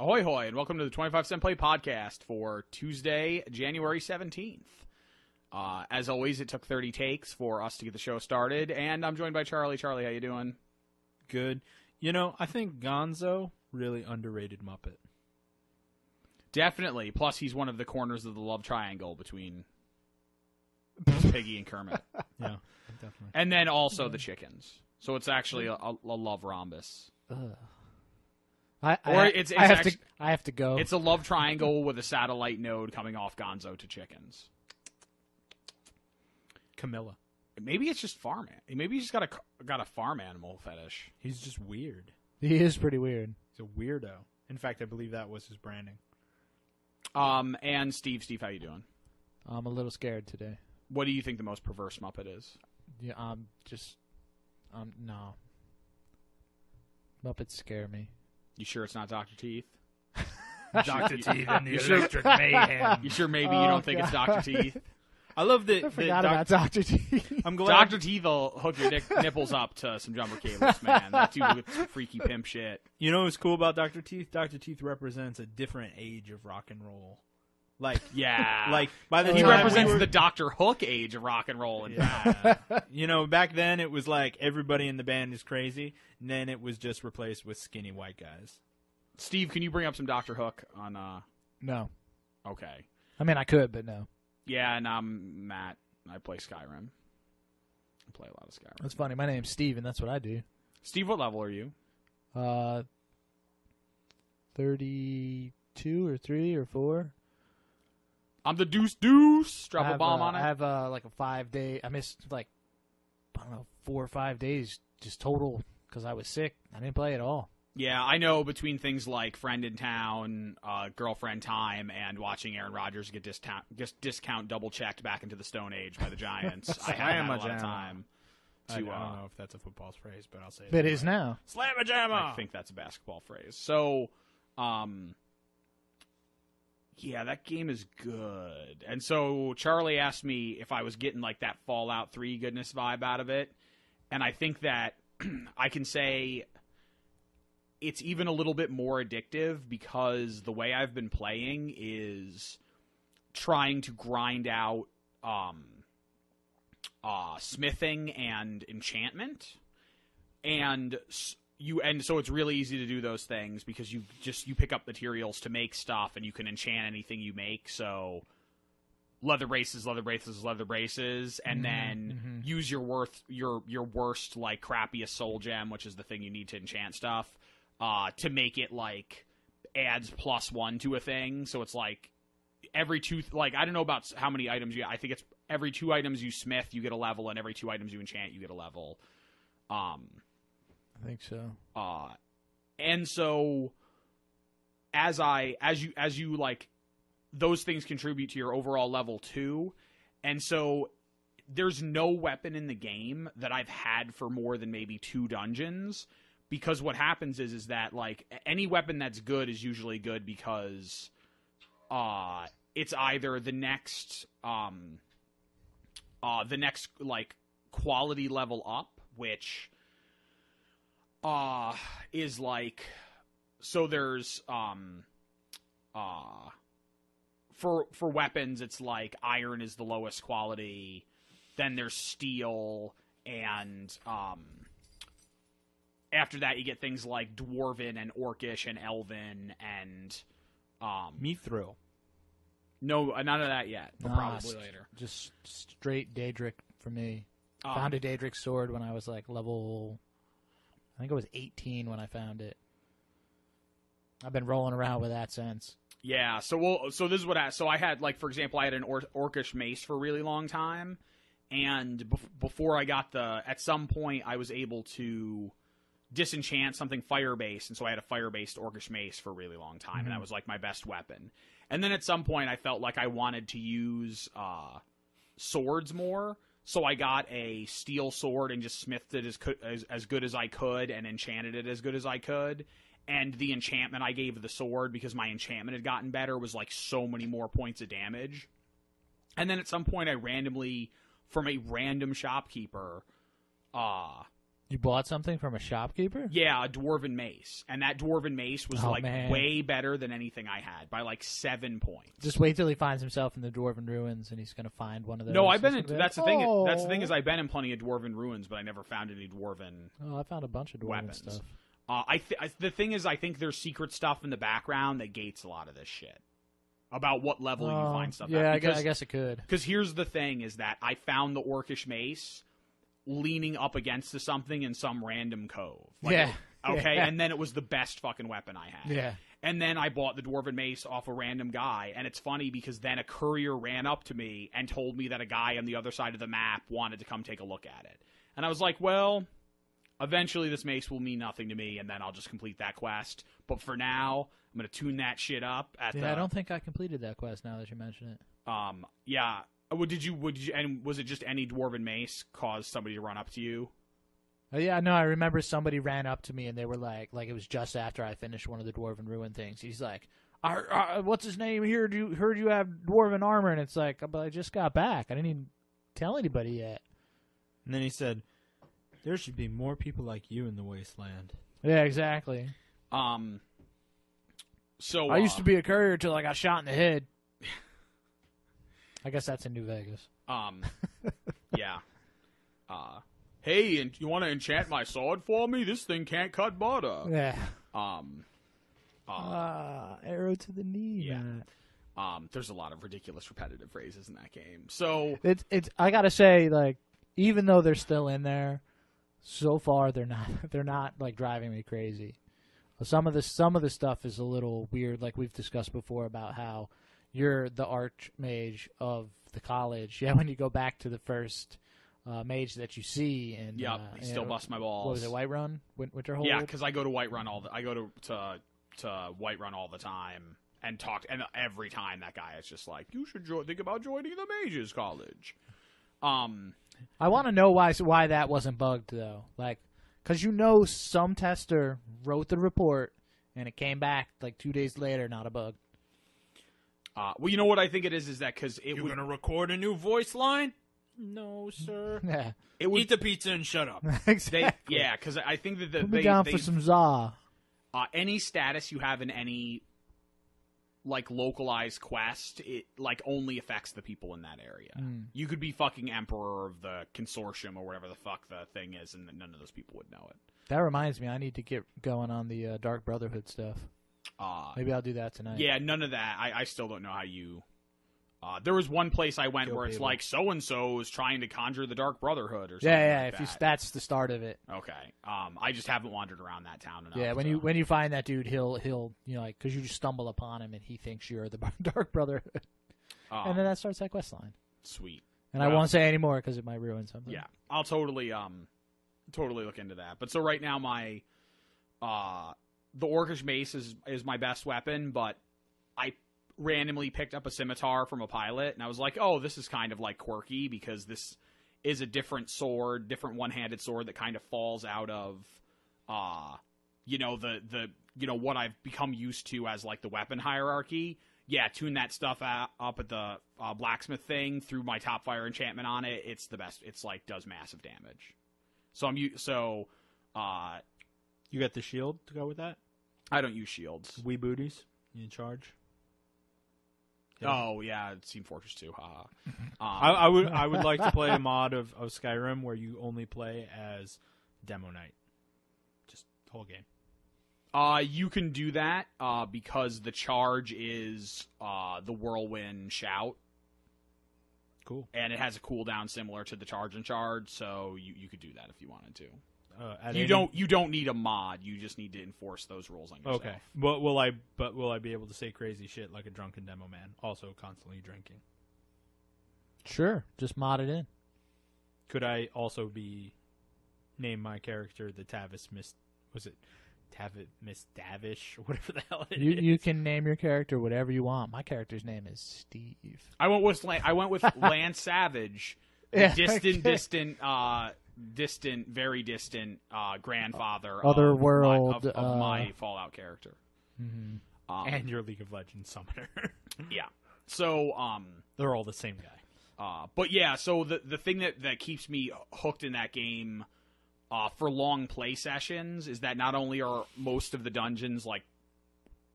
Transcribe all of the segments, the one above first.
Ahoy hoy, and welcome to the 25 Cent Play podcast for Tuesday, January 17th. As always, it took 30 takes for us to get the show started, and I'm joined by Charlie. Charlie, how you doing? Good. You know, I think Gonzo, really underrated Muppet. Definitely. Plus, he's one of the corners of the love triangle between Piggy and Kermit. Yeah, definitely. And then also the chickens. So it's actually a love rhombus. I have to go. It's a love triangle with a satellite node coming off Gonzo to chickens. Camilla. Maybe it's just farm. Maybe he's just got a farm animal fetish. He's just weird. He is pretty weird. He's a weirdo. In fact, I believe that was his branding. And Steve, how you doing? I'm a little scared today. What do you think the most perverse Muppet is? Yeah, no. Muppets scare me. You sure it's not Dr. Teeth? Dr. Teeth and the Electric Mayhem. You sure maybe you don't think it's Dr. Teeth? I love that. I forgot about Dr. Teeth. I'm glad. Dr. Teeth will hook your nipples up to some jumper cables, man. That dude with freaky pimp shit. You know what's cool about Dr. Teeth? Dr. Teeth represents a different age of rock and roll. Like, yeah. Like, by the He time represents the Dr. Hook age of rock and roll. You know, back then it was like everybody in the band is crazy, and then it was just replaced with skinny white guys. Steve, can you bring up some Dr. Hook on, No. Okay. I mean, I could, but no. Yeah, and I'm Matt. I play Skyrim. I play a lot of Skyrim. That's funny. My name's Steve, and that's what I do. Steve, what level are you? 32 or 3 or 4. I'm the deuce. Drop a bomb on it. I have like a 5-day. I missed like, I don't know, 4 or 5 days just total because I was sick. I didn't play at all. Yeah, I know between things like Friend in Town, Girlfriend Time, and watching Aaron Rodgers get discount double-checked back into the Stone Age by the Giants, I haven't had a lot of time to... I don't know if that's a football phrase, but I'll say it. It is now. Slam-a-jamma! I think that's a basketball phrase. So, yeah, that game is good. And so Charlie asked me if I was getting like that Fallout 3 goodness vibe out of it, and I think that I can say... it's even a little bit more addictive because the way I've been playing is trying to grind out smithing and enchantment, and so it's really easy to do those things because you pick up materials to make stuff and you can enchant anything you make. So leather braces, and then use your worst like crappiest soul gem, which is the thing you need to enchant stuff. To make it, like, adds +1 to a thing. So it's, like, every two... Like, I don't know about how many items you... I think it's every 2 items you smith, you get a level, and every 2 items you enchant, you get a level. I think so. And so, as you, like... Those things contribute to your overall level, too. And so, there's no weapon in the game that I've had for more than maybe 2 dungeons... Because what happens is that, like, any weapon that's good is usually good because it's either the next, like, quality level up, which is, like, so there's, for weapons, it's, like, iron is the lowest quality, then there's steel, and, after that, you get things like Dwarven and Orcish and Elven and... Mithril. No, none of that yet, but probably later. Just straight Daedric for me. Found a Daedric sword when I was like level... I think it was 18 when I found it. I've been rolling around with that since. Yeah, so this is what I had, like, for example, I had an Orcish mace for a really long time, and before I got at some point, I was able to... disenchant something fire-based, and so I had a fire-based Orcish mace for a really long time, and that was, like, my best weapon. And then at some point, I felt like I wanted to use swords more, so I got a steel sword and just smithed it as good as I could and enchanted it as good as I could. And the enchantment I gave the sword, because my enchantment had gotten better, was, like, so many more points of damage. And then at some point, I randomly, from a random shopkeeper, You bought something from a shopkeeper? Yeah, a dwarven mace. And that dwarven mace was man. way better than anything I had by 7 points. Just wait till he finds himself in the dwarven ruins and he's going to find one of those. No, I've been in, Like, that's the thing. That's the thing is I've been in plenty of dwarven ruins, but I never found any dwarven I found a bunch of dwarven weapons. stuff. The thing is, I think there's secret stuff in the background that gates a lot of this shit. About what level you find stuff yeah, at. I guess it could. Because here's the thing, is that I found the orcish mace leaning up against something in some random cove. Yeah. Okay, Yeah. and then it was the best fucking weapon I had. Yeah. And then I bought the dwarven mace off a random guy, and it's funny because then a courier ran up to me and told me that a guy on the other side of the map wanted to come take a look at it. And I was like, well, eventually this mace will mean nothing to me, and then I'll just complete that quest. But for now, I'm going to tune that shit up at I don't think I completed that quest now that you mention it. Yeah. Did you, and was it just any dwarven mace caused somebody to run up to you? Oh, yeah, no, I remember somebody ran up to me and they were like it was just after I finished one of the dwarven ruin things. He's like, what's his name? Heard you have dwarven armor, and it's like, but I just got back. I didn't even tell anybody yet. And then he said, there should be more people like you in the wasteland. Yeah, exactly. So I used to be a courier till I got shot in the head. I guess that's in New Vegas. Yeah. Hey, and you want to enchant my sword for me? This thing can't cut butter. Yeah. Arrow to the knee. Yeah. There's a lot of ridiculous repetitive phrases in that game. So it's I gotta say, like, even though they're still in there, so far they're not like driving me crazy. Some of the stuff is a little weird, like we've discussed before about how you're the archmage of the college. Yeah, when you go back to the first mage that you see, and yep, he still busts my balls. What was it, Whiterun? Winterhold? Yeah, because I go to Whiterun I go to Whiterun all the time and talk, and every time that guy is just like, you should think about joining the mages college. I want to know why that wasn't bugged though, like. Because some tester wrote the report, and it came back like 2 days later, not a bug. Well, you know what I think it is that because You're going to record a new voice line? No, sir. Yeah. Eat the pizza and shut up. Exactly. Because I think that Put me down for some za. Any status you have in any like localized quest, it like only affects the people in that area. You could be fucking emperor of the consortium or whatever the fuck the thing is, and none of those people would know it. That reminds me, I need to get going on the Dark Brotherhood stuff. Maybe I'll do that tonight. Yeah, none of that. I still don't know how you. There was one place I went where it's like so and so is trying to conjure the Dark Brotherhood or something. Yeah. Like That's the start of it. Okay. I just haven't wandered around that town enough. Yeah, when you find that dude, he'll like because you just stumble upon him and he thinks you're the Dark Brotherhood, and then that starts that quest line. Sweet. And I won't say any more because it might ruin something. Yeah, I'll totally look into that. But so right now my the Orcish Mace is my best weapon, but I randomly picked up a scimitar from a pilot, and I was like, oh, this is kind of like quirky because this is a different sword, different one-handed sword that kind of falls out of the what I've become used to as like the weapon hierarchy. Yeah, tune that stuff up at the blacksmith thing through my top fire enchantment on it. It's the best. It's like does massive damage. You got the shield to go with that? I don't use shields. Wee booties? You in charge? Yeah. Oh yeah, Team Fortress 2. Haha. I would like to play a mod of Skyrim where you only play as Demo Knight, just the whole game. You can do that because the charge is the Whirlwind Shout. Cool. And it has a cooldown similar to the Charge and Charge, so you could do that if you wanted to. You don't need a mod. You just need to enforce those rules on yourself. Okay. But will I be able to say crazy shit like a drunken demo man, also constantly drinking? Sure. Just mod it in. Could I also name my character the Tavis Miss? Was it Tavis Miss Davish or whatever the hell it is? You can name your character whatever you want. My character's name is Steve. I went with Lance Savage, Yeah, distant, very distant grandfather Otherworld of my Fallout character. Mm-hmm. And your League of Legends summoner. Yeah. So they're all the same guy. But yeah, so the thing that keeps me hooked in that game for long play sessions is that not only are most of the dungeons like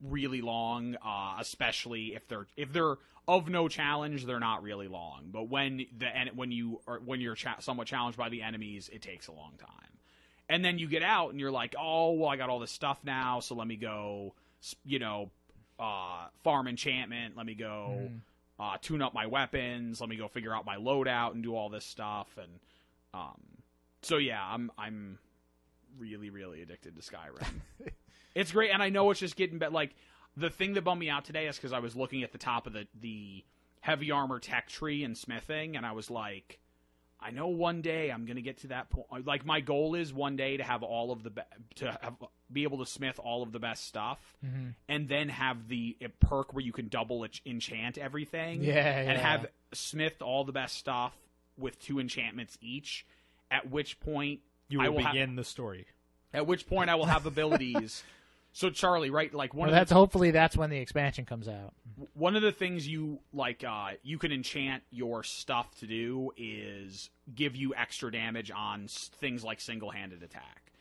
really long, especially if they're of no challenge, they're not really long. But when you're somewhat challenged by the enemies, it takes a long time. And then you get out and you're like, oh, well, I got all this stuff now, so let me go, farm enchantment. Let me go tune up my weapons. Let me go figure out my loadout and do all this stuff. And so yeah, I'm really, really addicted to Skyrim. It's great, and I know it's just getting better. Like, the thing that bummed me out today is because I was looking at the top of the heavy armor tech tree and smithing, and I was like, I know one day I'm going to get to that point. Like, my goal is one day to have be able to smith all of the best stuff, and then have the perk where you can double enchant everything, and have smithed all the best stuff with 2 enchantments each. At which point you will begin the story. At which point I will have abilities. So Charlie, right? Like hopefully that's when the expansion comes out. One of the things you you can enchant your stuff to do is give you extra damage on things like single-handed attack.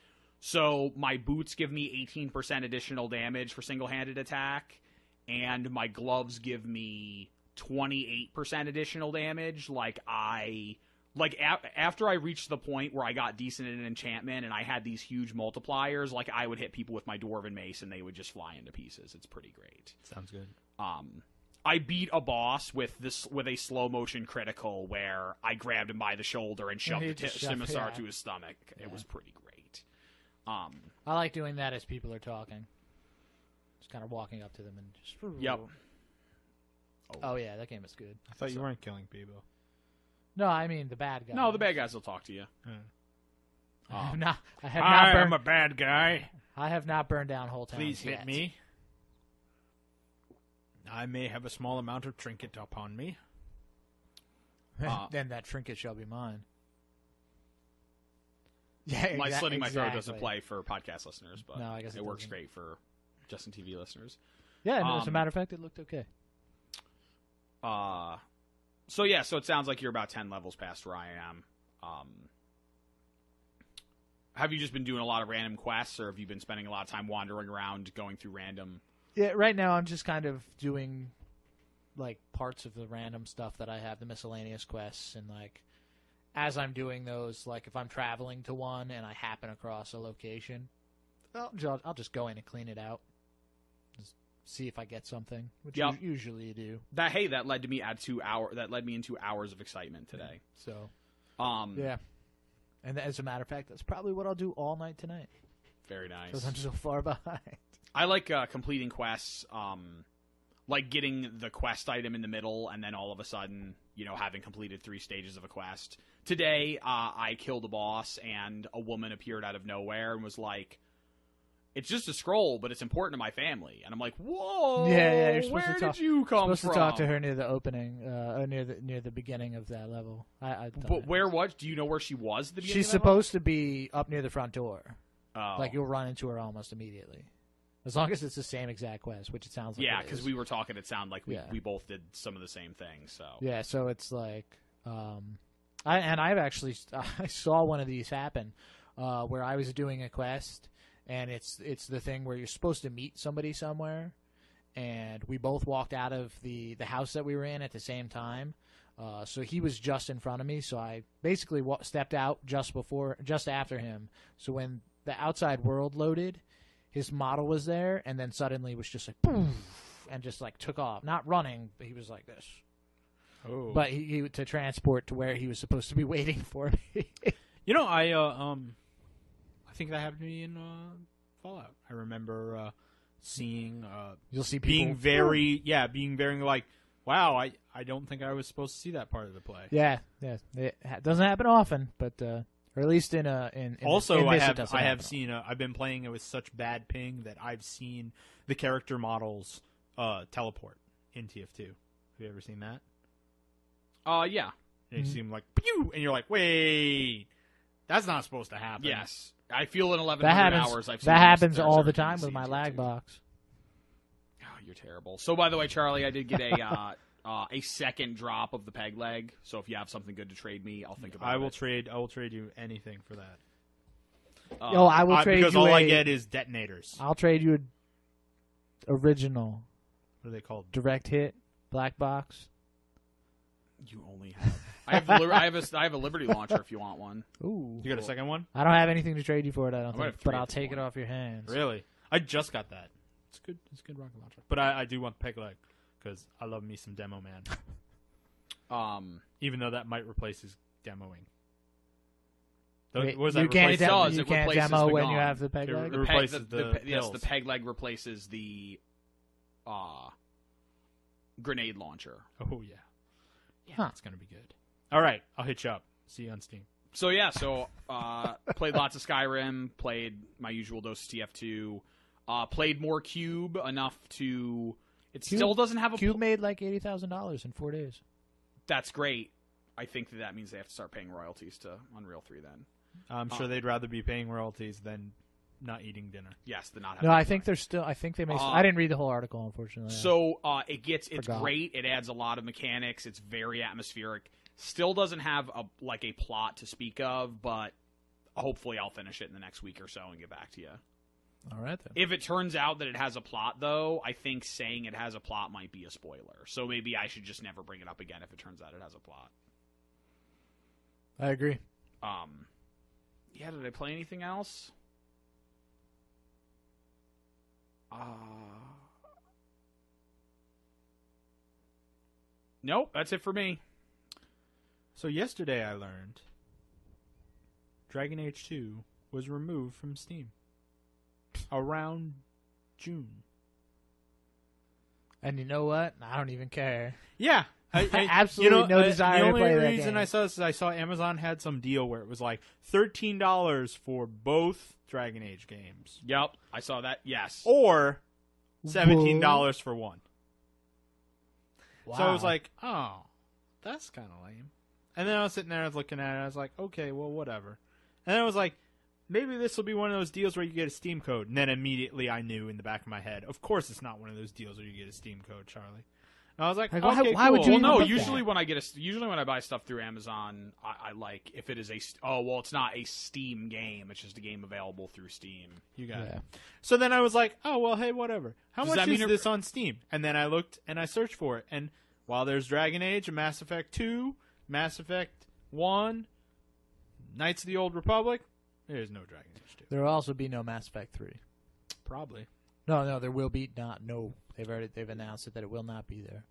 So my boots give me 18% additional damage for single-handed attack, and my gloves give me 28% additional damage. After I reached the point where I got decent in enchantment and I had these huge multipliers, like, I would hit people with my Dwarven Mace and they would just fly into pieces. It's pretty great. Sounds good. I beat a boss with a slow motion critical where I grabbed him by the shoulder and shoved the scimitar to his stomach. Yeah. It was pretty great. I like doing that as people are talking. Just kind of walking up to them and just... Yep. Oh yeah, that game is good. I thought you weren't killing people. No, I mean the bad guys. No, the bad guys will talk to you. I am a bad guy. I have not burned down whole towns Please hit yet. me. I may have a small amount of trinket upon me. Then that trinket shall be mine. Yeah, my slitting my throat doesn't play for podcast listeners, but no, I guess it works great for Justin TV listeners. Yeah, and as a matter of fact, it looked okay. So it sounds like you're about 10 levels past where I am. Have you just been doing a lot of random quests, or have you been spending a lot of time wandering around, going through random... Yeah, right now I'm just kind of doing, like, parts of the random stuff that I have, the miscellaneous quests, and, like, as I'm doing those, like, if I'm traveling to one and I happen across a location, I'll just go in and clean it out. Just see if I get something, which usually you do. That led me into hours of excitement today. So, yeah. And as a matter of fact, that's probably what I'll do all night tonight. Very nice. Because I'm so far behind. I like completing quests, like getting the quest item in the middle, and then all of a sudden, having completed 3 stages of a quest. Today, I killed a boss, and a woman appeared out of nowhere and was like, "It's just a scroll, but it's important to my family." And I'm like, "Whoa! Yeah, you're supposed where to talk, did you come from?" Supposed to talk to her near the opening, near the beginning of that level. But where was? Do you know where she was at the beginning? She's supposed to be up near the front door. Oh. Like, you'll run into her almost immediately. As long as it's the same exact quest, which it sounds like. Yeah, because we were talking, it sounded like we both did some of the same things. So yeah, so it's like, I saw one of these happen, where I was doing a quest, and it's the thing where you're supposed to meet somebody somewhere, and we both walked out of the house that we were in at the same time. So he was just in front of me, so I basically stepped out just after him. So when the outside world loaded, his model was there, and then suddenly was just like, poof, and just like took off. Not running, but he was like this. Oh. But he to transport to where he was supposed to be waiting for me. I think that happened to me in Fallout. I remember seeing You'll see people being very like, wow, I don't think I was supposed to see that part of the play. Yeah. It doesn't happen often, but or at least in also in this, I have seen I've been playing it with such bad ping that I've seen the character models teleport in TF2. Have you ever seen that? Yeah. And you see them like, pew! And you're like, wait, that's not supposed to happen. Yes. I feel in 1100 hours I've seen that happens all the time with my lag box. Oh, you're terrible. So, by the way, Charlie, I did get a second drop of the peg leg. So if you have something good to trade me, I'll think about it. I will trade you anything for that. Yo, I will trade because you all I get is detonators. I'll trade you a original What are they called? direct hit black box. You only have. I have a Liberty launcher if you want one. Ooh. You got a second one? I don't have anything to trade you for it, I don't might think, have but three I'll if you take it want. off your hands. Really? I just got that. It's good. It's a good rocket launcher. But I do want the peg leg because I love me some Demo Man. Even though that might replace his demoing. Wait, What was you that can't, replace? does. you It can't replaces demo the when you gun. have the peg It leg? replaces the yes, the pills. peg leg replaces the grenade launcher. Oh, yeah. Yeah, Huh. it's going to be good. All right. I'll hit you up. See you on Steam. So yeah, played lots of Skyrim, played my usual dose of TF2, played more Cube enough to. It Cube- still doesn't have a. Cube made like $80,000 in 4 days. That's great. I think that means they have to start paying royalties to Unreal 3 then. I'm sure they'd rather be paying royalties than not eating dinner. Yes, the not. No, I think they're still. I think they may. I didn't read the whole article, unfortunately. So it's Forgot. great. It adds a lot of mechanics. It's very atmospheric. Still doesn't have a plot to speak of, but hopefully I'll finish it in the next week or so and get back to you. All right then. If it turns out that it has a plot, though, I think saying it has a plot might be a spoiler. So maybe I should just never bring it up again if it turns out it has a plot. I agree. Yeah, did I play anything else? Nope, that's it for me. So yesterday I learned Dragon Age 2 was removed from Steam around June. And you know what? I don't even care. Yeah. Absolutely no desire the to play only that reason game. I saw this is I saw Amazon had some deal where it was like $13 for both Dragon Age games. Yep, I saw that. Yes. Or $17 for one. Wow. So I was like, oh, that's kind of lame. And then I was sitting there, I was looking at it, I was like, okay, well, whatever. And then I was like, maybe this will be one of those deals where you get a Steam code. And then immediately I knew in the back of my head, of course it's not one of those deals where you get a Steam code, Charlie. And I was like, Like, okay, why would cool. you Well, even no. put Usually that? when I buy stuff through Amazon, I like if it is it's not a Steam game. It's just a game available through Steam. You got Yeah. it. So then I was like, oh, well, hey, whatever. How Does much that mean is this on Steam? And then I looked and I searched for it. And while there's Dragon Age, Mass Effect 2, Mass Effect 1, Knights of the Old Republic, there's no Dragon Age 2. There will also be no Mass Effect 3. Probably. No, there will be not. No, they've announced it that it will not be there.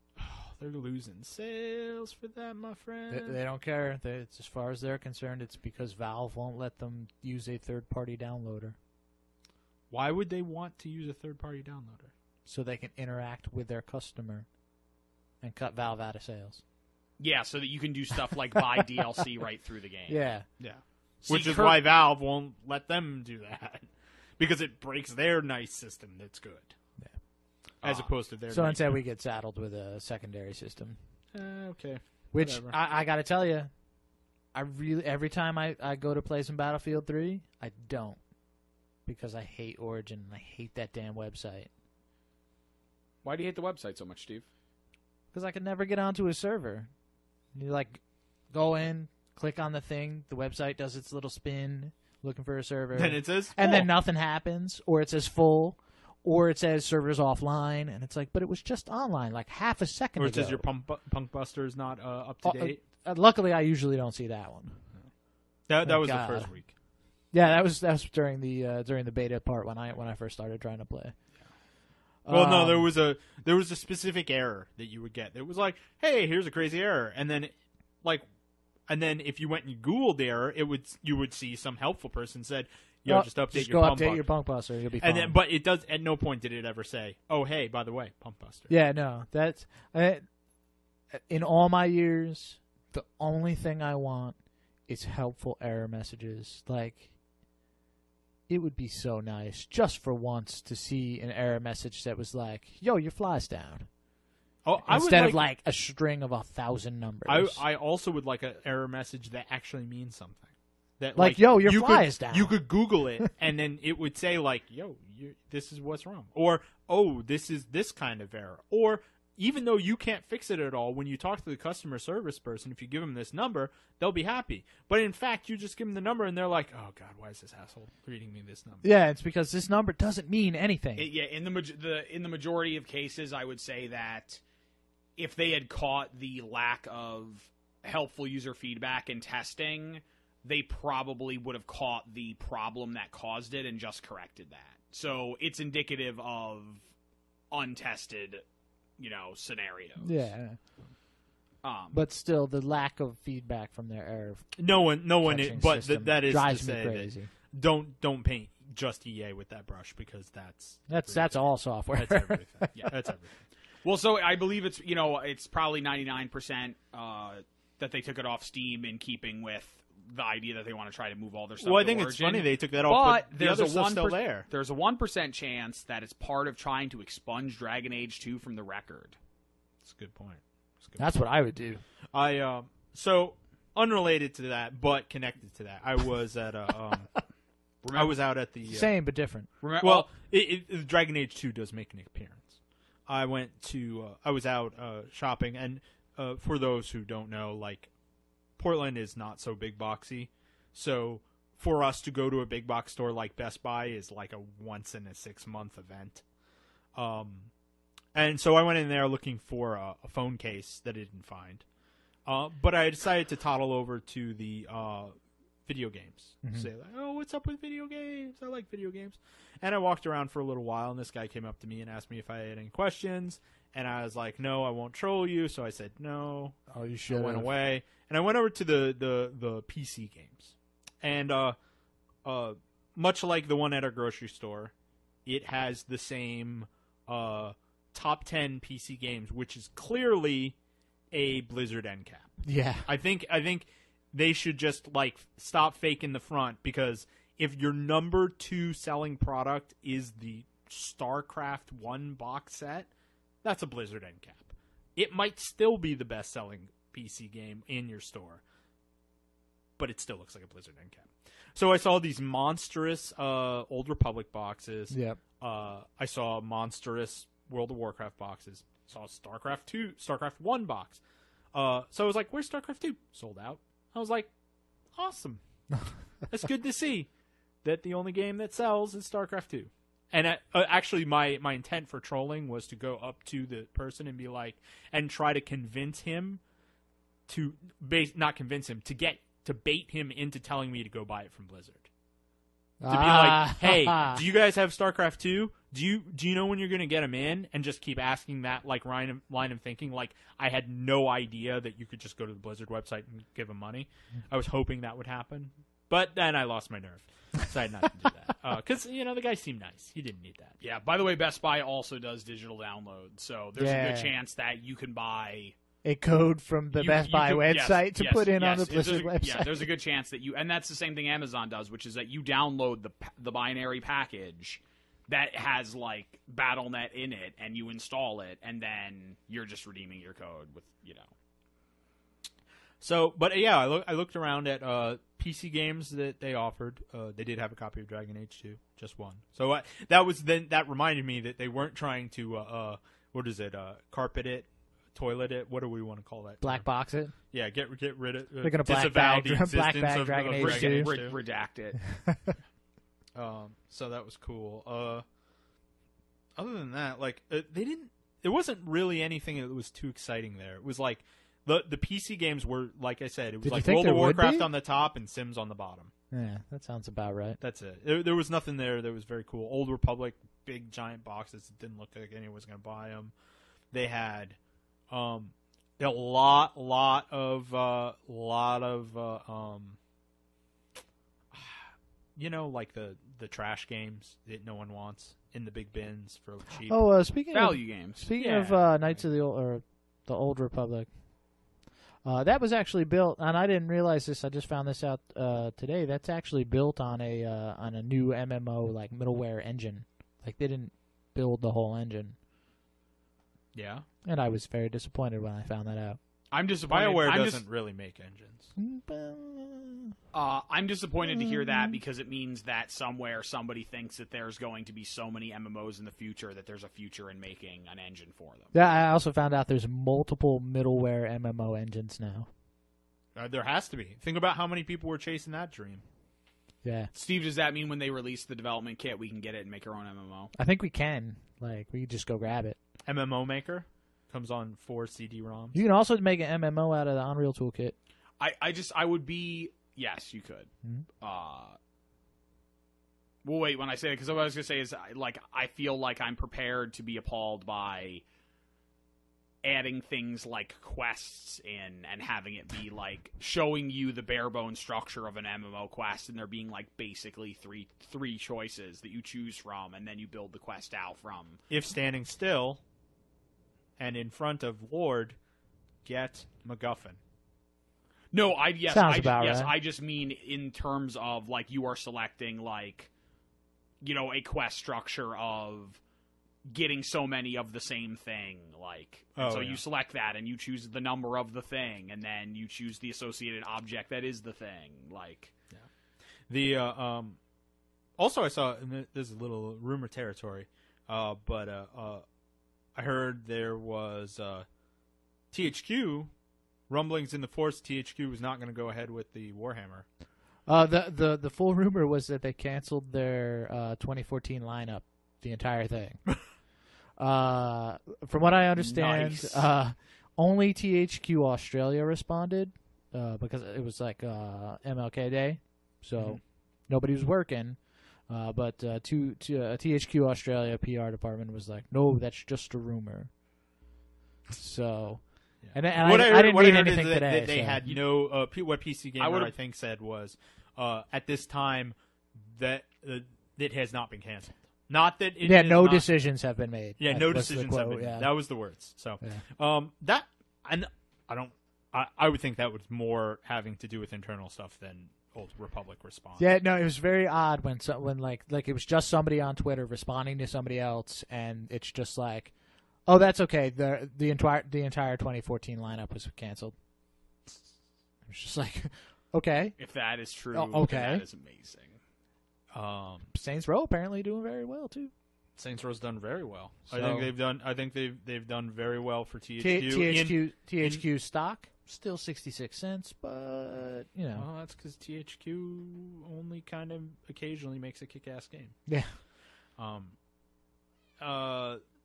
They're losing sales for that, my friend. They don't care. It's, as far as they're concerned, it's because Valve won't let them use a third-party downloader, Why would they want to use a third-party downloader? so they can interact with their customer and cut Valve out of sales. Yeah, so that you can do stuff like buy DLC right through the game. Yeah. Yeah. See, Which is Kirk- why Valve won't let them do that. Because it breaks their nice system that's good. Yeah. As opposed to their So nice instead, we get saddled with a secondary system. okay. Which Whatever. I got to tell you, every time I go to play some Battlefield 3, I don't, because I hate Origin and I hate that damn website. Why do you hate the website so much, Steve? Because I could never get onto a server. You go in, click on the thing, the website does its little spin, looking for a server, Then it says and then full. nothing happens, or it says full, or it says servers offline, and it's like, but it was just online like half a second Or ago. it says your Punk Buster is not up to date. Luckily, I usually don't see that one. That Thank was God. the first week. Yeah, that was during the beta part when I first started trying to play. Well, no, there was a specific error that you would get. It was like, hey, here's a crazy error, and then if you went and Googled the error, you would see some helpful person said, "Yo, just update your go pump update buster." your punk buster, you'll be fine. And then, but it does. At no point did it ever say, "Oh, hey, by the way, pump buster." Yeah, no, that's in all my years, the only thing I want is helpful error messages. Like, it would be so nice just for once to see an error message that was like, "Yo, your fly's down," Oh, instead of like a string of 1,000 numbers. I also would like an error message that actually means something. That Like, yo, your you fly could, is down. You could Google it, and then it would say like, "Yo, this is what's wrong," or "Oh, this is this kind of error," or even though you can't fix it at all, when you talk to the customer service person, if you give them this number, they'll be happy. But in fact, you just give them the number, and they're like, oh, God, why is this asshole reading me this number? Yeah, it's because this number doesn't mean anything. In the majority of cases, I would say that if they had caught the lack of helpful user feedback and testing, they probably would have caught the problem that caused it and just corrected that. So it's indicative of untested, scenarios. Yeah. But still, the lack of feedback from their error. No one. But that is drives to me say crazy. Don't paint just EA with that brush, because that's all software. That's everything. Yeah, that's everything. Well, so I believe it's probably 99% that they took it off Steam in keeping with the idea that they want to try to move all their stuff. Well, I to think Origin. it's funny they took that off, but there's the a other stuff's still there. There's a 1% chance that it's part of trying to expunge Dragon Age 2 from the record. That's a good point. That's what I would do. So unrelated to that, but connected to that, I was at I was out at the same but different. Dragon Age 2 does make an appearance. I was out shopping, and for those who don't know, like, Portland is not so big boxy, so for us to go to a big box store like Best Buy is like a once in a 6-month event. And so I went in there looking for a phone case that I didn't find. But I decided to toddle over to the video games. Say, like, oh, what's up with video games? I like video games. And I walked around for a little while, and this guy came up to me and asked me if I had any questions. And I was like, no, I won't troll you. So I said, no. Oh, you should. I went away. And I went over to the PC games. And much like the one at our grocery store, it has the same top 10 PC games, which is clearly a Blizzard end cap. Yeah. I think they should just, like, stop faking the front, because if your number 2 selling product is the StarCraft 1 box set, that's a Blizzard end cap. It might still be the best selling PC game in your store, but it still looks like a Blizzard end cap. So I saw these monstrous Old Republic boxes. Yep. I saw monstrous World of Warcraft boxes. Saw Starcraft 2, Starcraft 1 box. So I was like, where's Starcraft 2? Sold out. I was like, awesome. It's good to see that the only game that sells is Starcraft 2. And actually, my intent for trolling was to go up to the person and be like, and try to convince him to, not convince him, to bait him into telling me to go buy it from Blizzard. To be like, hey, do you guys have StarCraft 2? Do you know when you're going to get them in? And just keep asking that, like, line of thinking. Like, I had no idea that you could just go to the Blizzard website and give them money. I was hoping that would happen. But then I lost my nerve. Decided not to do that. Because, the guy seemed nice. He didn't need that. Yeah, by the way, Best Buy also does digital downloads. So there's a good chance that you can buy a code from the Best Buy website to put in on the Blizzard website. Yeah, there's a good chance that and that's the same thing Amazon does, which is that you download the binary package that has, like, BattleNet in it, and you install it, and then you're just redeeming your code with, So, but yeah, I looked around at PC games that they offered. They did have a copy of Dragon Age 2, just one. So that reminded me that they weren't trying to carpet it, toilet it. What do we want to call that? Black box it. Yeah, get rid of. They're gonna black bag Dragon Age 2. Redact it. So that was cool. Other than that, like, there wasn't really anything that was too exciting there. It was like the PC games were, like I said, it was like World of Warcraft on the top and Sims on the bottom. Yeah, that sounds about right. That's it. There was nothing there that was very cool. Old Republic, big giant boxes. It didn't look like anyone was going to buy them. They had a lot of like the trash games that no one wants in the big bins for cheap. Oh, speaking value games. Speaking of Knights of the Old Republic, that was actually built, and I didn't realize this. I just found this out today. That's actually built on a new MMO, like, middleware engine. Like, they didn't build the whole engine. Yeah. And I was very disappointed when I found that out. I'm disappointed. BioWare doesn't really make engines. I'm disappointed to hear that because it means that somewhere somebody thinks that there's going to be so many MMOs in the future that there's a future in making an engine for them. Yeah, I also found out there's multiple middleware MMO engines now. There has to be. Think about how many people were chasing that dream. Yeah. Steve, does that mean when they release the development kit, we can get it and make our own MMO? I think we can. Like, we can just go grab it. MMO Maker comes on 4 CD-ROMs. You can also make an MMO out of the Unreal Toolkit. I would be... Yes, you could. Mm-hmm. Well, wait, when I say it, because what I was going to say is, like, I feel like I'm prepared to be appalled by adding things like quests in and having it be, like, showing you the bare-bone structure of an MMO quest, and there being, like, basically three choices that you choose from, and then you build the quest out from. If standing still and in front of Lord, get MacGuffin. No, I right. just mean in terms of, like, you are selecting, like, you know, a quest structure of getting so many of the same thing, like, you select that and you choose the number of the thing, and then you choose the associated object that is the thing, like. Yeah. The also I saw, and this is a little rumor territory, but I heard there was THQ. Rumblings in the force. THQ was not going to go ahead with the Warhammer. The full rumor was that they canceled their 2014 lineup, the entire thing. From what I understand, nice. Only THQ Australia responded because it was like MLK Day, so nobody was working. But THQ Australia PR department was like, no, that's just a rumor. So. Yeah. And I didn't read anything today. They had no. What PC Gamer I think said was, at this time, that it has not been canceled. Not that it no not, decisions have been made. Yeah, no decisions have been made. That was the words. So, that and I don't. I would think that was more having to do with internal stuff than Old Republic response. Yeah, no, it was very odd when like it was just somebody on Twitter responding to somebody else, and it's just like. Oh, that's okay. The entire 2014 lineup was canceled. It was just like, okay. If that is true, okay, then that is amazing. Saints Row apparently doing very well too. Saints Row's done very well. So, I think they've done very well for THQ. THQ stock still 66 cents, but you know. Well, that's because THQ only kind of occasionally makes a kick-ass game. Yeah.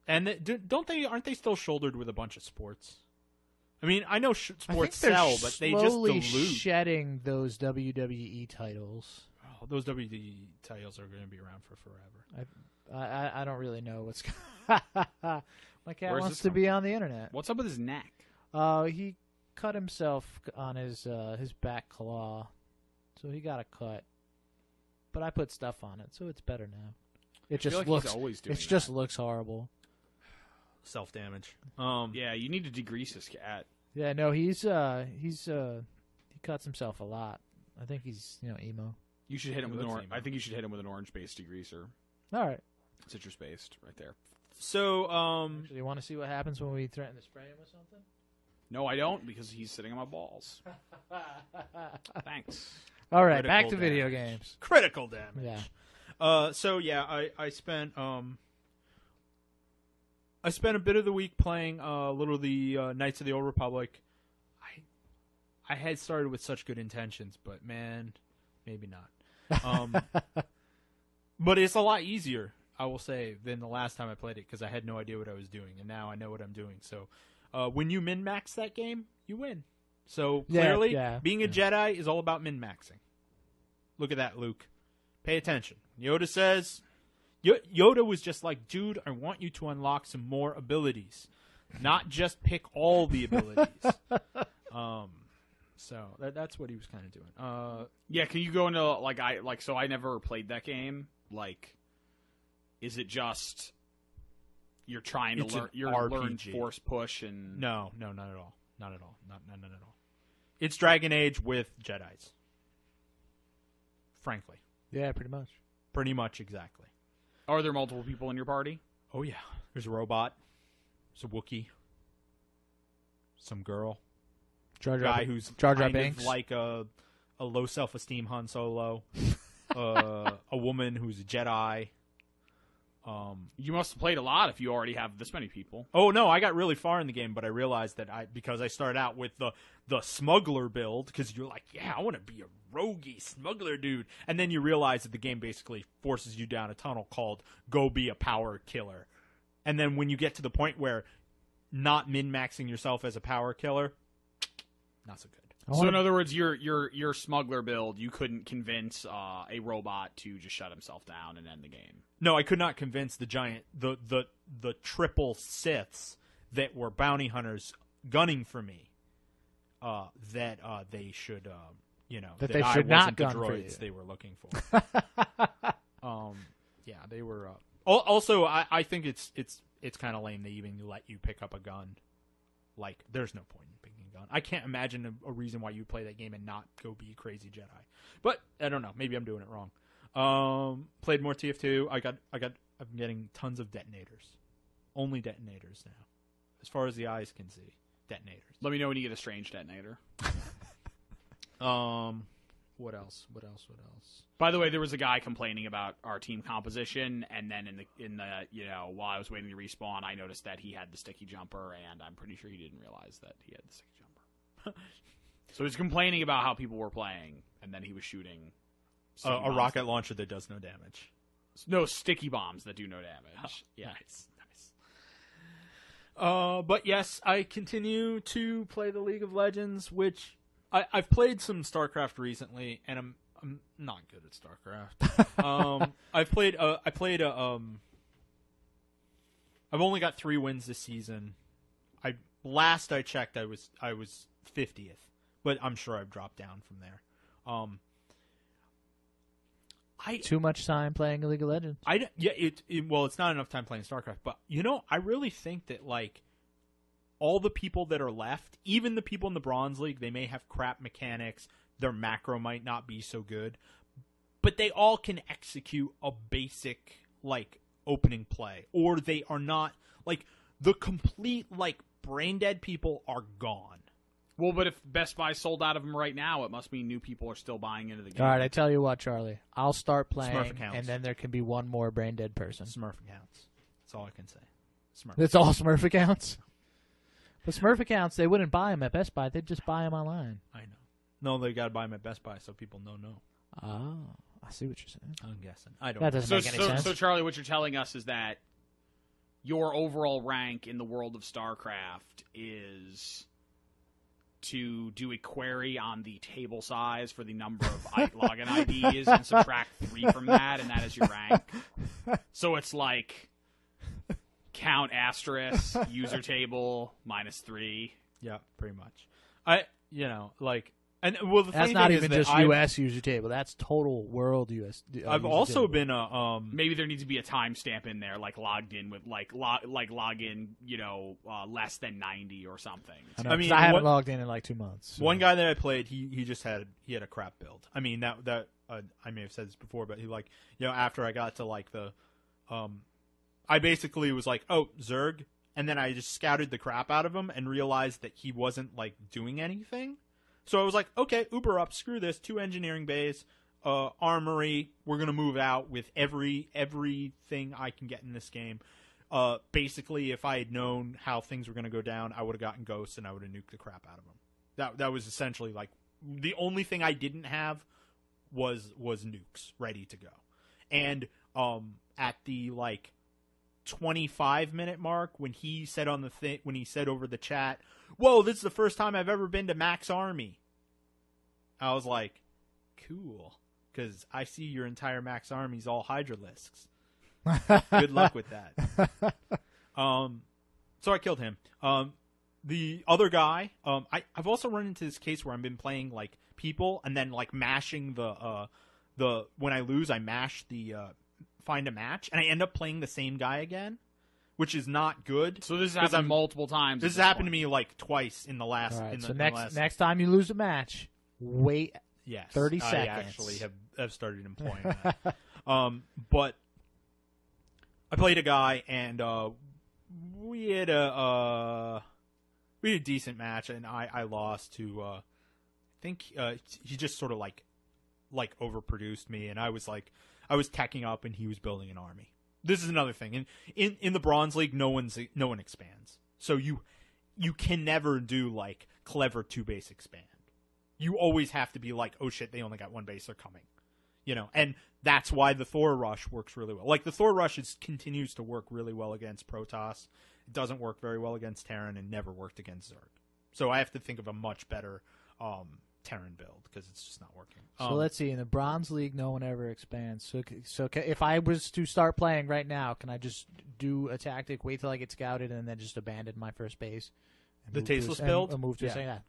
And aren't they still shouldered with a bunch of sports? I mean, I know sports sell, but they just dilute. Shedding those WWE titles. Oh, those WWE titles are going to be around for forever. I don't really know what's. My cat wants to be on the internet. What's up with his neck? He cut himself on his back claw, so he got a cut. But I put stuff on it, so it's better now. It just looks looks horrible. Self-damage. Yeah, you need to degrease this cat. Yeah, no, he cuts himself a lot. I think he's emo. You should hit him with I think you should hit him with an orange-based degreaser. All right. Citrus-based, right there. So, Actually, you want to see what happens when we threaten to spray him with something? No, I don't, because he's sitting on my balls. Thanks. All right, back to video games. Critical damage. Yeah. So yeah, I spent a bit of the week playing a little the Knights of the Old Republic. I had started with such good intentions, but man, maybe not. But it's a lot easier, I will say, than the last time I played it because I had no idea what I was doing, and now I know what I'm doing. So when you min-max that game, you win. So clearly, being a Jedi is all about min-maxing. Look at that, Luke. Pay attention. Yoda says... Yoda was just like, dude, I want you to unlock some more abilities, not just pick all the abilities. So that's what he was kind of doing. Yeah, can you go into so I never played that game. Like, is it just you're trying to learn force push and no, not at all, not at all. It's Dragon Age with Jedis. Frankly, yeah, pretty much, exactly. Are there multiple people in your party? Oh, yeah. There's a robot. There's a Wookiee. Some girl. guy who's Jar Jar kind Binks. of like a low self-esteem Han Solo, a woman who's a Jedi. You must have played a lot if you already have this many people. Oh no, I got really far in the game, but I realized that because I started out with the smuggler build, because you're like, yeah, I want to be a roguey smuggler dude, and then you realize that the game basically forces you down a tunnel called go be a power killer, and then when you get to the point where not min-maxing yourself as a power killer, not so good. So in other words, your smuggler build, you couldn't convince a robot to just shut himself down and end the game. No, I could not convince the giant, the triple Siths that were bounty hunters gunning for me, that they should, that they should not gun the droids for you. they were looking for. Yeah, they were. Also, I think it's kind of lame they even let you pick up a gun. Like, there's no point in picking a gun. I can't imagine a reason why you play that game and not go be a crazy Jedi. But I don't know. Maybe I'm doing it wrong. Played more TF2. I'm getting tons of detonators. Only detonators now, as far as the eyes can see. Detonators. Let me know when you get a strange detonator. What else? By the way, there was a guy complaining about our team composition, and then in the while I was waiting to respawn, I noticed that he had the sticky jumper, and I'm pretty sure he didn't realize that he had the sticky jumper. So he was complaining about how people were playing, and then he was shooting a rocket launcher that does no damage. No, sticky bombs that do no damage. Oh, yeah. Nice. But yes, I continue to play the League of Legends, which I've played some StarCraft recently, and I'm not good at StarCraft. I've only got 3 wins this season. Last I checked, I was 50th, but I'm sure I've dropped down from there. Too much time playing League of Legends. It's not enough time playing StarCraft, but I really think that like all the people that are left, even the people in the Bronze League, they may have crap mechanics, their macro might not be so good, but they all can execute a basic like opening play, or they are not like the complete like brain dead people are gone. Well, but if Best Buy sold out of them right now, it must mean new people are still buying into the game. All right, I tell you what, Charlie. I'll start playing, Smurf accounts. and then there can be one more brain dead person. Smurf accounts. That's all I can say. Smurf. It's all Smurf accounts? But Smurf accounts, they wouldn't buy them at Best Buy. They'd just buy them online. I know. No, they got to buy them at Best Buy so people know. Oh, I see what you're saying. I'm guessing. I don't That know. doesn't make any sense. So, Charlie, what you're telling us is that your overall rank in the world of StarCraft is to do a query on the table size for the number of login IDs and subtract 3 from that, and that is your rank. So it's like count asterisk user table -3. Yeah, pretty much. And well, the That's funny not thing even is that just U.S. user table. That's total world U.S. I've user also table. been maybe there needs to be a timestamp in there, like logged in with login, less than 90 or something. I mean, I haven't logged in like 2 months. So. One guy that I played, he just had a crap build. I mean that I may have said this before, but he after I got to like the I basically was like, oh, Zerg, and then I just scouted the crap out of him and realized that he wasn't like doing anything. So I was like, okay, Uber up, screw this, 2 engineering bays, armory, we're going to move out with everything I can get in this game. Basically, if I had known how things were going to go down, I would have gotten ghosts and I would have nuked the crap out of them. That was essentially like, the only thing I didn't have was nukes ready to go. And at the like 25-minute mark, when he said when he said over the chat, whoa, this is the first time I've ever been to Max Army, I was like, cool, because I see your entire Max Army's all Hydralisks. Good luck with that. So I killed him. The other guy, I've also run into this case where I've been playing like people and then like mashing the when I lose, I mash the find a match, and I end up playing the same guy again, which is not good. So this has happened multiple times. This has happened to me like twice in the last. Right, so next time you lose a match, wait. Yes, 30 seconds. I actually have started employing that. But I played a guy, and we had we had a decent match, and I lost to I think he just sort of like overproduced me, and I was teching up, and he was building an army. This is another thing. In the Bronze League, no one expands. So you can never do like clever 2-base expand. You always have to be like, oh shit, they only got 1 base, they're coming. And that's why the Thor Rush works really well. Like the Thor Rush continues to work really well against Protoss. It doesn't work very well against Terran, and never worked against Zerg. So I have to think of a much better Terran build, because it's just not working. So let's see. In the Bronze League, no one ever expands. So if I was to start playing right now, can I just do a tactic, wait till I get scouted, and then just abandon my first base? The tasteless build? And move to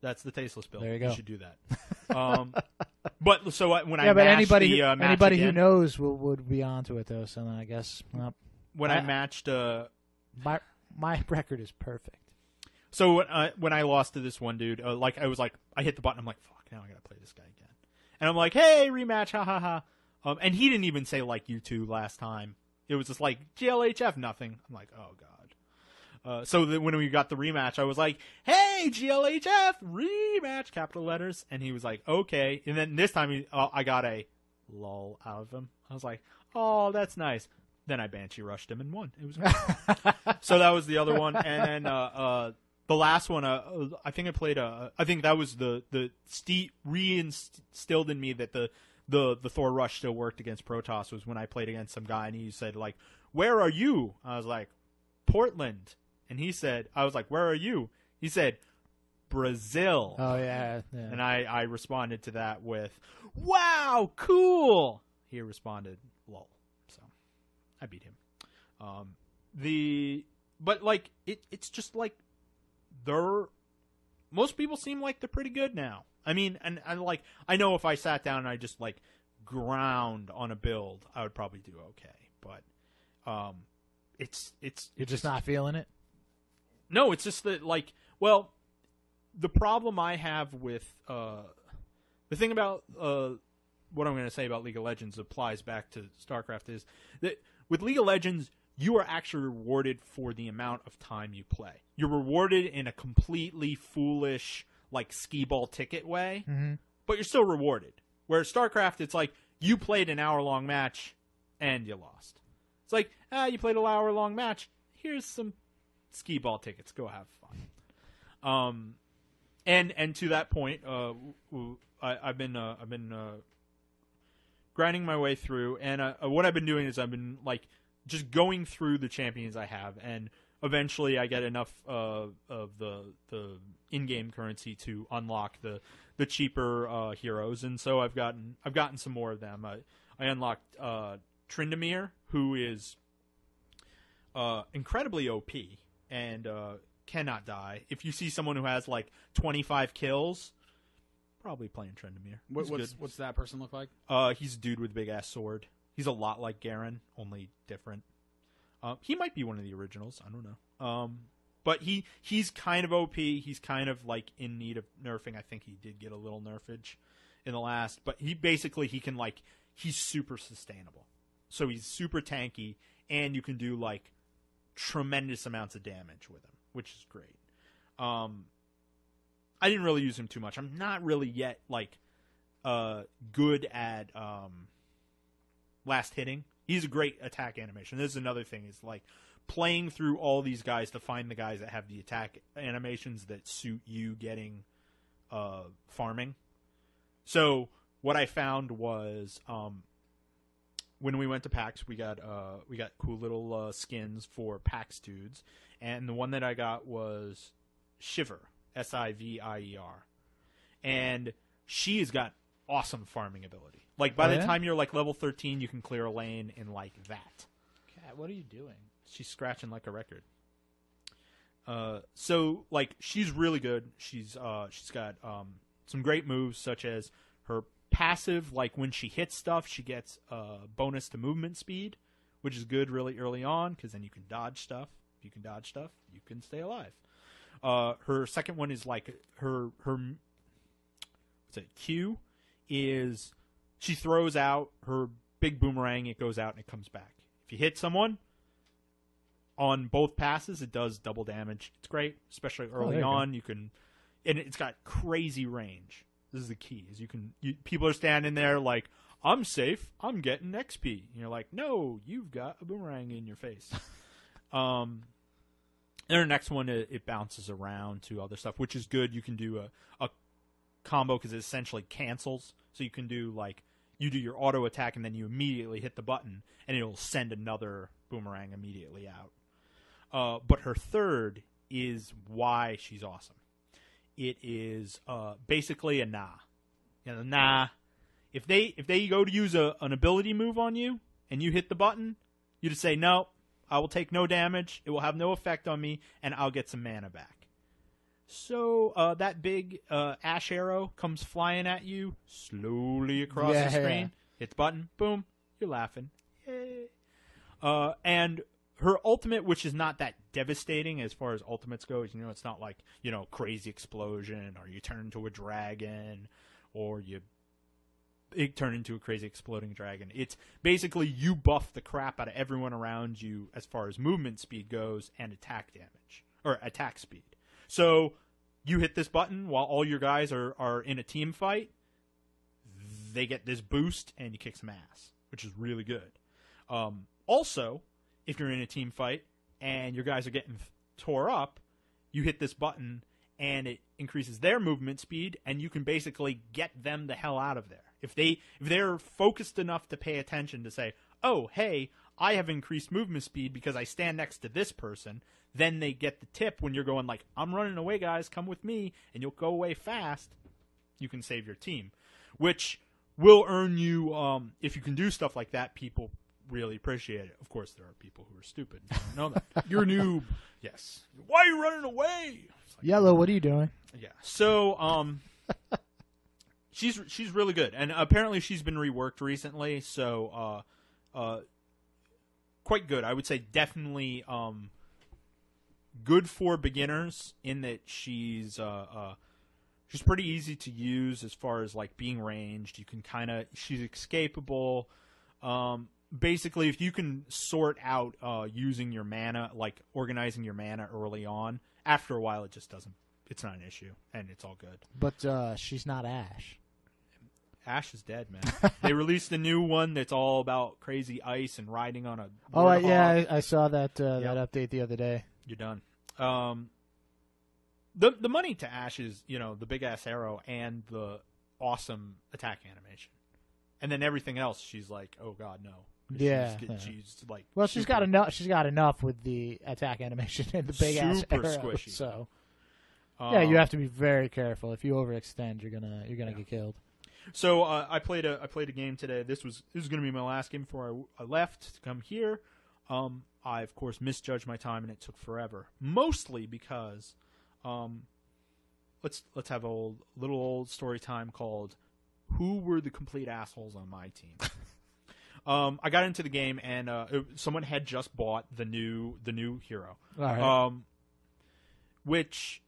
that's the tasteless build. There you go. You should do that. But so when I but matched anybody again, who knows would be onto it though. So then I guess I matched my record is perfect. So when I lost to this one dude, I hit the button. I'm like, fuck, now I gotta play this guy again. And I'm like, hey, rematch, ha ha ha. And he didn't even say like you two last time. It was just like GLHF, nothing. I'm like, oh god. So when we got the rematch, I was like, hey, GLHF, rematch, capital letters. And he was like, okay. And then this time I got a lol out of him. I was like, oh, that's nice. Then I Banshee rushed him and won. It was great. So that was the other one. And then the last one, I think I played I think that was the reinstilled in me that the Thor Rush still worked against Protoss, was when I played against some guy and he said like, where are you? I was like, Portland. And he said, I was like, where are you? He said, Brazil. Oh, yeah. And I responded to that with, wow, cool. He responded, lol. So I beat him. But like, it's just like, most people seem like they're pretty good now. I mean, and like, I know if I sat down and I just like ground on a build, I would probably do okay. But, You're just not feeling it? No, it's just that, like, well, the problem I have with the thing about what I'm going to say about League of Legends applies back to StarCraft is that with League of Legends, you are actually rewarded for the amount of time you play. You're rewarded in a completely foolish, like, skee ball ticket way, but you're still rewarded. Whereas StarCraft, it's like, you played an hour-long match, and you lost. It's like, you played an hour-long match, here's some skee ball tickets, go have fun. And to that point, I've been grinding my way through, and what I've been doing is I've been like just going through the champions I have, and eventually I get enough of the in-game currency to unlock the cheaper heroes, and so I've gotten some more of them. I unlocked Tryndamere, who is incredibly OP and cannot die. If you see someone who has like 25 kills, probably playing Tryndamere. What's that person look like? He's a dude with a big ass sword. He's a lot like Garen, only different. He might be one of the originals. I don't know. But he's kind of OP. He's kind of like in need of nerfing. I think he did get a little nerfage in the last, but he's super sustainable. So he's super tanky, and you can do like tremendous amounts of damage with him, which is great. I didn't really use him too much. I'm not really yet like good at last hitting. He's a great attack animation. This is another thing, is like playing through all these guys to find the guys that have the attack animations that suit you getting farming. So what I found was when we went to PAX, we got cool little skins for PAX dudes, and the one that I got was Shiver, Sivier, and she has got awesome farming ability. Like by the time you're like level 13, you can clear a lane in like that. Cat, what are you doing? She's scratching like a record. So like she's really good. She's got some great moves, such as her passive. Like when she hits stuff, she gets a bonus to movement speed, which is good really early on, because then you can dodge stuff. If you can dodge stuff, you can stay alive. Her second one is like her what's it? Q is she throws out her big boomerang. It goes out and it comes back. If you hit someone, on both passes, it does double damage. It's great, especially early on. You can, and it's got crazy range. This is the key: is people are standing there like, I'm safe, I'm getting XP. And you're like, no, you've got a boomerang in your face. And the next one, it bounces around to other stuff, which is good. You can do a combo because it essentially cancels. So you can do like, you do your auto attack and then you immediately hit the button and it'll send another boomerang immediately out. But her third is why she's awesome. It is basically a nah. You know, nah. If they go to use an ability move on you and you hit the button, you just say, no, I will take no damage. It will have no effect on me, and I'll get some mana back. So that big ash arrow comes flying at you slowly across the screen. Hits button, boom, you're laughing. Yay. And her ultimate, which is not that devastating as far as ultimates goes, you know, it's not like, you know, crazy explosion or you turn into a dragon or it turn into a crazy exploding dragon. It's basically you buff the crap out of everyone around you as far as movement speed goes and attack damage or attack speed. So you hit this button while all your guys are in a team fight. They get this boost and you kick some ass, which is really good. Also, if you're in a team fight and your guys are getting tore up, you hit this button and it increases their movement speed and you can basically get them the hell out of there. If they're focused enough to pay attention to say, oh, hey, I have increased movement speed because I stand next to this person, then they get the tip when you're going like, I'm running away, guys, come with me, and you'll go away fast, you can save your team. Which will earn you, if you can do stuff like that, people really appreciate it. Of course, there are people who are stupid and don't know that. You're a noob. Yes. Why are you running away? Like, Yellow, what are you doing? Yeah. So, she's really good, and apparently she's been reworked recently, so quite good. I would say definitely good for beginners in that she's pretty easy to use as far as like being ranged. You can she's escapable. Basically, if you can sort out using your mana, like organizing your mana early on, after a while it just doesn't. It's not an issue, and it's all good. But she's not Ash. Ash is dead, man. They released a new one that's all about crazy ice and riding on a yeah, I saw that that update the other day. You're done. The money to Ash is, you know, the big ass arrow and the awesome attack animation, and then everything else. She's like, oh god, no. Yeah, she's like, well, she's got enough. She's got enough with the attack animation and the big ass arrow. Super squishy. So yeah, you have to be very careful. If you overextend, you're gonna get killed. So I played a game today. This was going to be my last game before I left to come here. I of course misjudged my time and it took forever. Mostly because let's have a little old story time called "Who Were the Complete Assholes on My Team." I got into the game and someone had just bought the new hero, all right. Which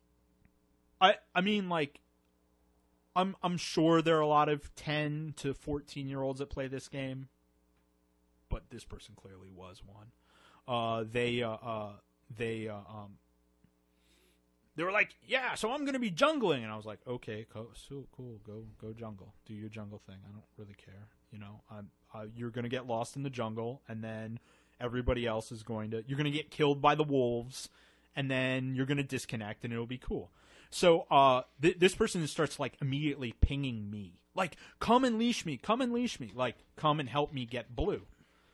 I mean like. I'm sure there are a lot of 10 to 14-year-olds that play this game, but this person clearly was one. They were like, yeah, so I'm going to be jungling, and I was like, okay, so cool, go jungle, do your jungle thing. I don't really care, you know. You're going to get lost in the jungle, and then everybody else is you're going to get killed by the wolves, and then you're going to disconnect, and it'll be cool. So this person starts like immediately pinging me, like, come and leash me, like, come and help me get blue.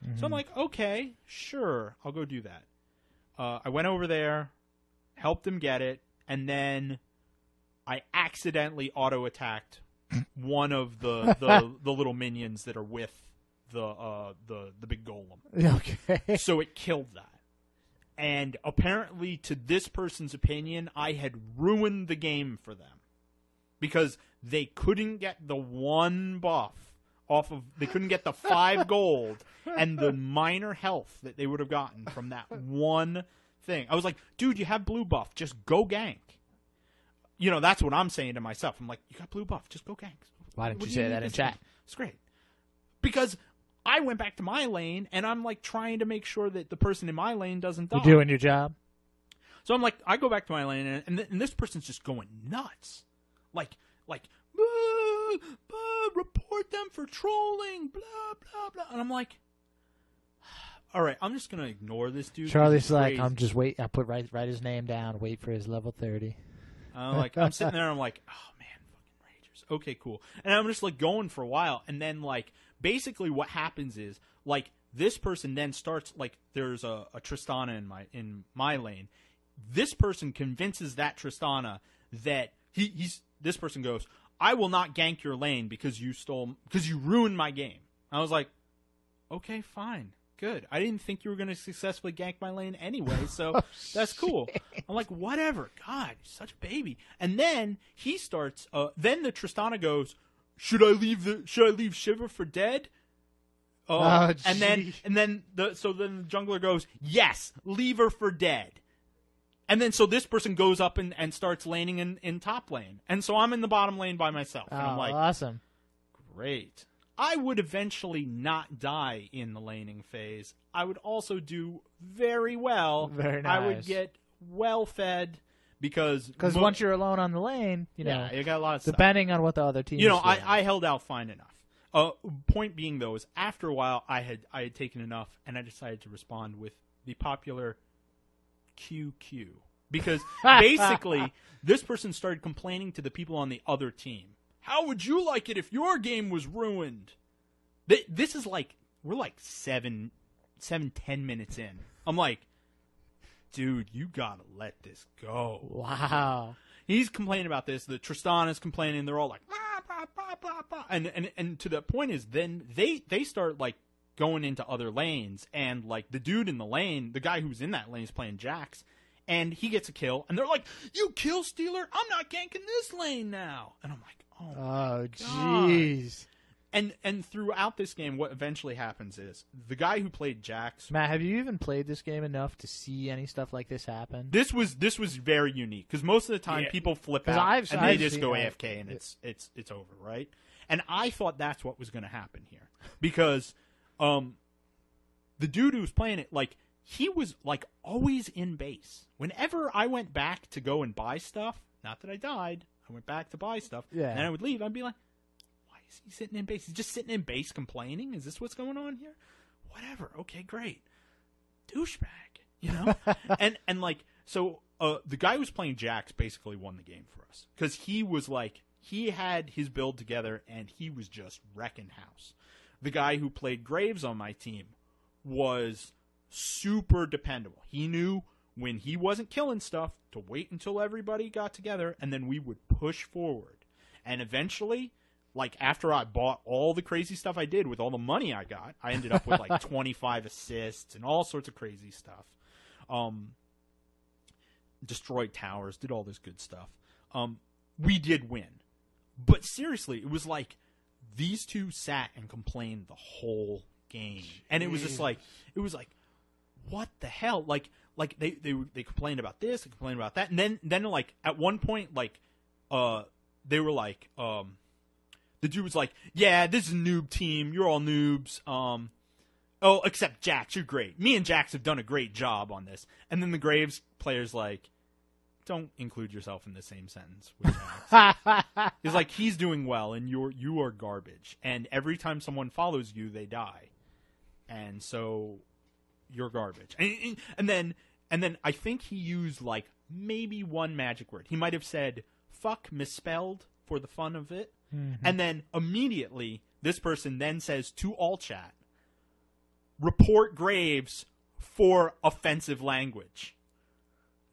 Mm-hmm. So I'm like, okay, sure, I'll go do that. I went over there, helped him get it, and then I accidentally auto-attacked one of the little minions that are with the big golem. Okay. So it killed that. And apparently, to this person's opinion, I had ruined the game for them. Because they couldn't get the one buff they couldn't get the 5 gold and the minor health that they would have gotten from that one thing. I was like, dude, you have blue buff. Just go gank. You know, that's what I'm saying to myself. I'm like, you got blue buff. Just go gank. Why didn't you say that in chat? It's great. Because I went back to my lane, and I'm like trying to make sure that the person in my lane doesn't die. You're doing your job. So I'm like, I go back to my lane, and this person's just going nuts, like, report them for trolling, blah blah blah, and I'm like, all right, I'm just gonna ignore this dude. Charlie's like, I'm just wait. I put write his name down. Wait for his level 30. I'm sitting there. I'm like, oh man, fucking ragers. Okay, cool. And I'm just like going for a while, and then like basically what happens is like this person then starts like there's a Tristana in my lane. This person convinces that Tristana that this person goes, I will not gank your lane because you ruined my game. I was like, okay, fine. Good. I didn't think you were going to successfully gank my lane anyway, so that's cool. I'm like, whatever. God, you're such a baby. And then he starts. Then the Tristana goes, should I leave Shiver for dead? And then the jungler goes, yes, leave her for dead. And then so this person goes up and starts laning in top lane, and so I'm in the bottom lane by myself. And I'm like, awesome, great. I would eventually not die in the laning phase. I would also do very well. Very nice. I would get well fed because once you're alone on the lane, you know, you got a lot of stuff. Depending on what the other team. I held out fine enough. Point being though is after a while I had taken enough, and I decided to respond with the popular QQ, because basically this person started complaining to the people on the other team. How would you like it if your game was ruined? This is like, we're like 10 minutes in. I'm like, dude, you gotta let this go. Wow. He's complaining about this. The Tristana's complaining. They're all like, bah, bah, bah, bah, bah. And to the point is, then they start like going into other lanes, and like the dude in the lane, the guy who's in that lane is playing Jax, and he gets a kill, and they're like, you kill stealer, I'm not ganking this lane now. And I'm like, oh jeez. And throughout this game, what eventually happens is the guy who played Jax. Matt, have you even played this game enough to see any stuff like this happen? This was very unique because most of the time people flip out and they just go AFK and it's over, right? And I thought that's what was going to happen here because the dude who was playing it, like, he was like always in base. Whenever I went back to go and buy stuff, not that I died, I went back to buy stuff, and I would leave. I'd be like, why is he sitting in base? He's just sitting in base complaining? Is this what's going on here? Whatever. Okay, great. Douchebag, you know? and like, so the guy who was playing Jax basically won the game for us because he was like, he had his build together and he was just wrecking house. The guy who played Graves on my team was super dependable. He knew when he wasn't killing stuff to wait until everybody got together, and then we would push forward. And eventually, like after I bought all the crazy stuff I did with all the money I got, I ended up with like 25 assists and all sorts of crazy stuff. Destroyed towers, did all this good stuff. We did win. But seriously, it was like these two sat and complained the whole game. And it was just like, what the hell? Like they complained about this, they complained about that, and then like at one point, like they were like, the dude was like, yeah, this is a noob team, you're all noobs. Oh, except Jax, you're great. Me and Jax have done a great job on this. And then the Graves player's like, don't include yourself in the same sentence with Jax. He's like, he's doing well, and you are garbage. And every time someone follows you, they die. And so you're garbage. And then I think he used like maybe one magic word. He might have said fuck misspelled for the fun of it. Mm-hmm. And then immediately this person then says to all chat, report Graves for offensive language.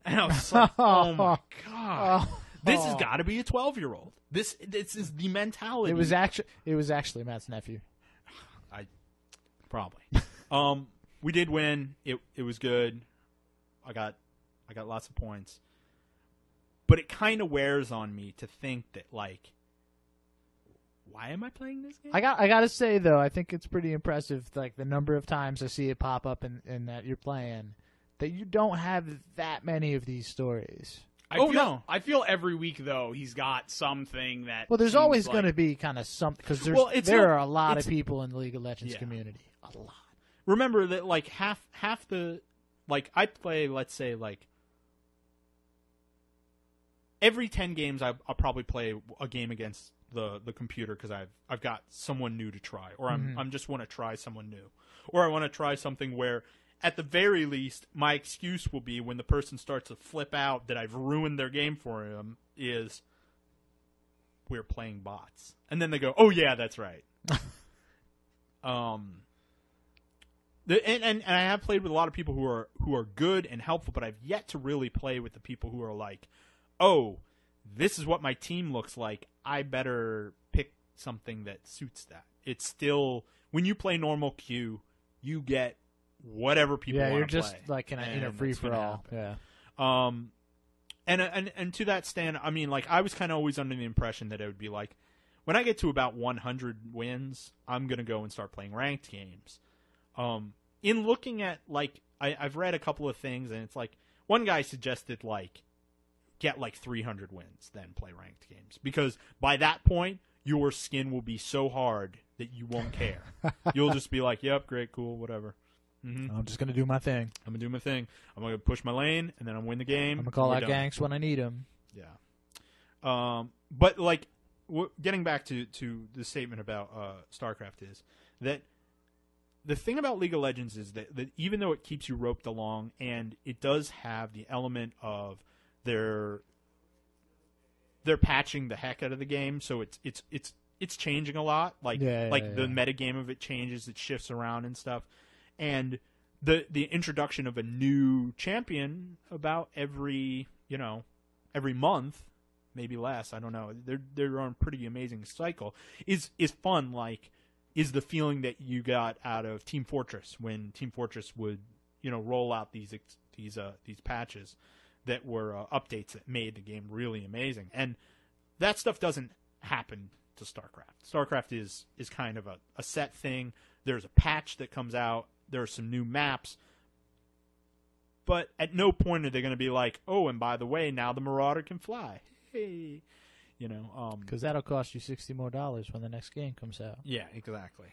And I was like, oh my God. This has got to be a 12-year-old. This is the mentality. It was actually Matt's nephew. Probably. We did win. It was good. I got lots of points. But it kind of wears on me to think that, like, why am I playing this game? I got to say though, I think it's pretty impressive, like the number of times I see it pop up in that you're playing, that you don't have that many of these stories. I feel every week though he's got something that. Well, there's seems always like, going to be kind of something because there are a lot of people in the League of Legends community. A lot. Remember that like half the like I play, let's say like every 10 games I'll probably play a game against the computer because I've got someone new to try, or I'm just want to try someone new, or I want to try something where at the very least my excuse will be when the person starts to flip out that I've ruined their game for them is we're playing bots, and then they go, oh yeah, that's right. And I have played with a lot of people who are good and helpful, but I've yet to really play with the people who are like, oh, this is what my team looks like. I better pick something that suits that. It's still, when you play normal queue, you get whatever people want to play. Yeah, you're just like in a free for all. Yeah. And to that stand, I mean, like I was kind of always under the impression that it would be like, when I get to about 100 wins, I'm gonna go and start playing ranked games. In looking at like, I've read a couple of things, and it's like one guy suggested like get like 300 wins, then play ranked games, because by that point your skin will be so hard that you won't care. You'll just be like, yep, great, cool, whatever. I'm just going to do my thing. I'm going to do my thing. I'm going to push my lane, and then I'm going to win the game. I'm going to call out ganks when I need them. Yeah. But, like, getting back to the statement about StarCraft is that the thing about League of Legends is that even though it keeps you roped along, and it does have the element of they're patching the heck out of the game, so it's changing a lot. Like the meta game of it changes, it shifts around and stuff. And the introduction of a new champion about every month, maybe less, I don't know. They're on a pretty amazing cycle. Is fun. Like, is the feeling that you got out of Team Fortress when Team Fortress would roll out these patches that were updates that made the game really amazing. And that stuff doesn't happen to StarCraft. StarCraft is kind of a set thing. There's a patch that comes out. There are some new maps. But at no point are they going to be like, oh, and by the way, now the Marauder can fly. Hey. Because that'll cost you $60 more when the next game comes out. Yeah, exactly.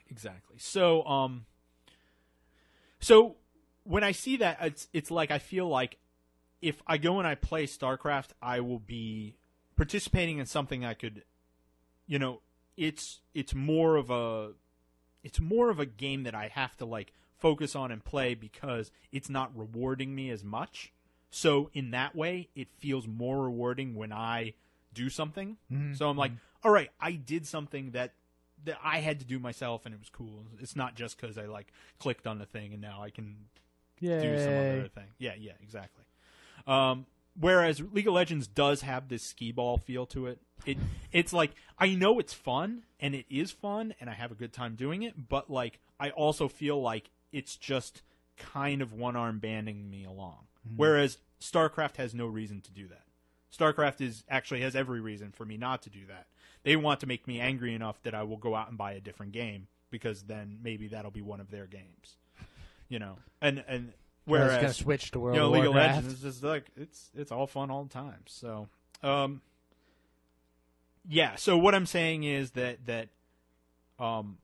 So when I see that, it's like I feel like if I go and I play StarCraft, I will be participating in something I could, it's more of a game that I have to like focus on and play because it's not rewarding me as much. So in that way, it feels more rewarding when I do something. Mm-hmm. So I'm like, all right, I did something that I had to do myself, and it was cool. It's not just because I like clicked on the thing and now I can do some other thing. Yeah, exactly. Whereas League of Legends does have this skee-ball feel to it. It's like, I know it's fun, and it is fun, and I have a good time doing it, but like I also feel like it's just kind of one-arm banding me along. Mm-hmm. Whereas StarCraft has no reason to do that. StarCraft actually has every reason for me not to do that. They want to make me angry enough that I will go out and buy a different game, because then maybe that'll be one of their games. And whereas I was gonna switch to World of League Warcraft. of Legends is just like it's all fun all the time. So yeah. So what I'm saying is that I'm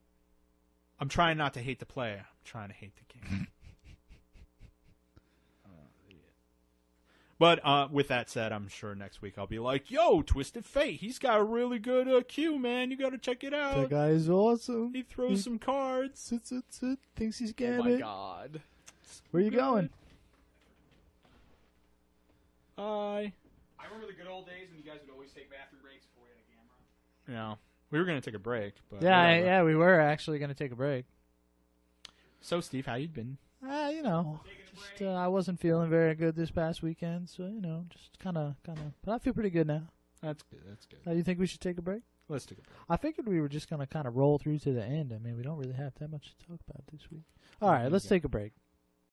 trying not to hate the player. I'm trying to hate the game. But with that said, I'm sure next week I'll be like, yo, Twisted Fate, he's got a really good queue, man. You got to check it out. That guy is awesome. He throws some cards. Thinks he's Gambit. Oh, my God. Where you going? Bye. I remember the good old days when you guys would always take bathroom breaks before we had a camera. Yeah. We were going to take a break. But yeah, we were actually going to take a break. So, Steve, how you been? Just, I wasn't feeling very good this past weekend, so, just kind of. But I feel pretty good now. That's good. Do you think we should take a break? Let's take a break. I figured we were just going to kind of roll through to the end. I mean, we don't really have that much to talk about this week. All right, let's take a break.